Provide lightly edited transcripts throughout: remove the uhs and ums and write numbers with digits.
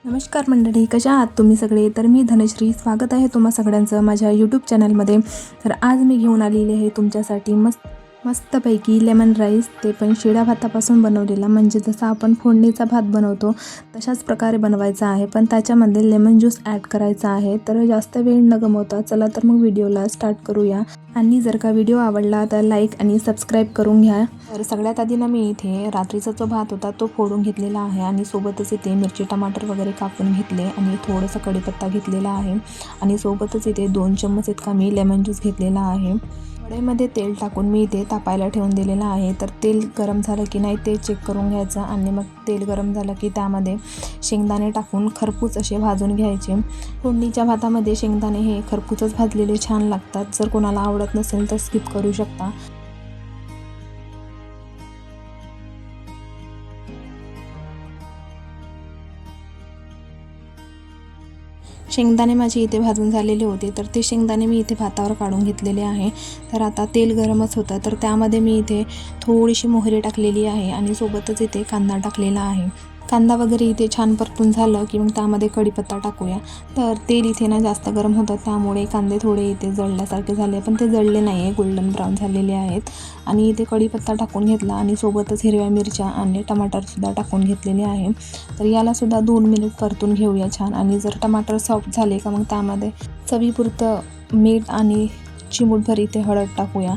नमस्कार मंडळी, कशा आहात तुम्ही सगळे? तर मी धनश्री, स्वागत आहे तुम्हा सगळ्यांचं माझ्या यूट्यूब चॅनलमध्ये. तर आज मी घेऊन आलेली आहे तुमच्यासाठी मस्तपैकी लेमन राईस, ते पण शिळ्या भातापासून बनवलेला. म्हणजे जसा आपण फोडणीचा भात बनवतो तशाच प्रकारे बनवायचा आहे, पण त्याच्यामध्ये लेमन ज्यूस ॲड करायचा आहे. तर जास्त वेळ न गमावता चला तर मग व्हिडिओला स्टार्ट करूया. आणि जर का व्हिडिओ आवडला तर लाईक आणि सबस्क्राईब करून घ्या. तर सगळ्यात आधी ना मी इथे रात्रीचा जो भात होता तो फोडून घेतलेला आहे आणि सोबतच इथे मिरची टमाटर वगैरे कापून घेतले आणि थोडंसं कढीपत्ता घेतलेला आहे आणि सोबतच इथे 2 चम्मच इतका मी लेमन ज्यूस घेतलेला आहे. कढईमध्ये तेल टाकून मी इथे तापायला ठेवून दिलेलं आहे. तर तेल गरम झालं की नाही ते चेक करून घ्यायचं आणि मग तेल गरम झालं की त्यामध्ये शेंगदाणे टाकून खरपूस असे भाजून घ्यायचे. फोडणीच्या भातामध्ये शेंगदाणे हे खरपूसच भाजलेले छान लागतात. जर कोणाला आवडत नसेल तर स्किप करू शकता. शेंगदाणे माझे इथे भाजून झालेले होते, तर ते शेंगदाणे मी इथे भातावर काढून घेतलेले आहे. तर आता तेल गरमच होतं, तर त्यामध्ये मी इथे थोडीशी मोहरी टाकलेली आहे आणि सोबतच इथे कांदा टाकलेला आहे. कांदा वगैरे इथे छान परतून झालं की मग त्यामध्ये कढीपत्ता टाकूया. तर तेल इथे ना जास्त गरम होतं, त्यामुळे कांदे थोडे इथे जळल्यासारखे झाले, पण ते जळले नाही आहे, गोल्डन ब्राऊन झालेले आहेत. आणि इथे कढीपत्ता टाकून घेतला आणि सोबतच हिरव्या मिरच्या आणि टमाटरसुद्धा टाकून घेतलेले आहे. तर यालासुद्धा 2 मिनिट परतून घेऊया छान. आणि जर टमाटर सॉफ्ट झाले का मग त्यामध्ये चवीपुरतं मीठ आणि चिमूटभर इथे हळद टाकूया.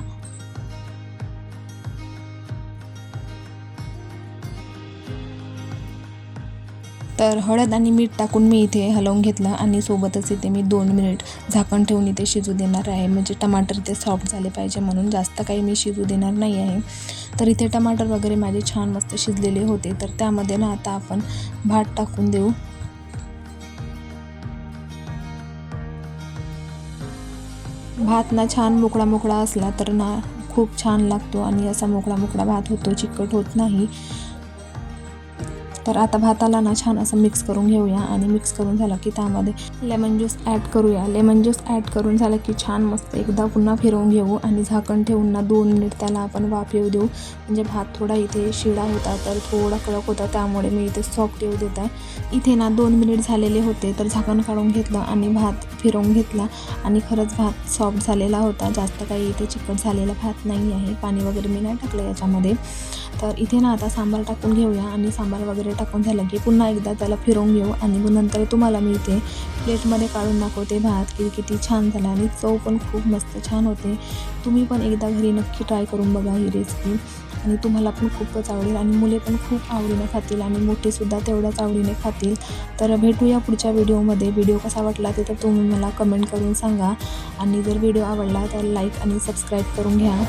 तर हळद आणि मीठ टाकून मी इथे हलवून घेतलं आणि सोबतच इथे मी 2 मिनिट झाकण ठेवून इथे शिजू देणार आहे. म्हणजे टमाटर इथे सॉफ्ट झाले पाहिजे म्हणून जास्त काही मी शिजू देणार नाही आहे. तर इथे टमाटर वगैरे माझे छान मस्त शिजलेले होते. तर त्यामध्ये ना आता आपण भात टाकून देऊ. भात ना छान मोकळा मोकळा असला तर ना खूप छान लागतो आणि असा मोकळा मोकळा भात होतो, चिकट होत नाही. तर आता भाताला ना छान असं मिक्स करून घेऊया आणि मिक्स करून झालं की त्यामध्ये लेमन ज्यूस ॲड करूया. लेमन ज्यूस ॲड करून झालं की छान मस्त एकदा पुन्हा फिरवून घेऊ आणि झाकण ठेवून ना 2 मिनिट त्याला आपण वाफ येऊ देऊ. म्हणजे भात थोडा इथे शिळा होता तर थोडा कडक होता, त्यामुळे मी इथे सॉफ्ट येऊ देत आहे. इथे ना 2 मिनिट झालेले होते, तर झाकण काढून घेतलं आणि भात फिरवून घेतला आणि खरंच भात सॉफ्ट झालेला होता. जास्त काही इथे चिकट झालेला भात नाही आहे. पाणी वगैरे मी नाही टाकलं याच्यामध्ये. तर इथे ना आता सांबार टाकून घेऊया आणि सांबार वगैरे टाकून झालं की पुन्हा एकदा त्याला फिरवून घेऊ आणि मग नंतर तुम्हाला मी इथे प्लेटमध्ये काढून दाखवते भात की किती छान झाला आणि चव पण खूप मस्त छान होते. तुम्ही पण एकदा घरी नक्की ट्राय करून बघा ही रेसिपी आणि तुम्हाला पण खूपच आवडेल आणि मुले पण खूप आवडीने खातील आणि मोठेसुद्धा तेवढ्याच आवडीने खातील. तर भेटूया पुढच्या व्हिडिओमध्ये. व्हिडिओ कसा वाटला ते तर तुम्ही मला कमेंट करून सांगा आणि जर व्हिडिओ आवडला तर लाईक आणि सबस्क्राईब करून घ्या.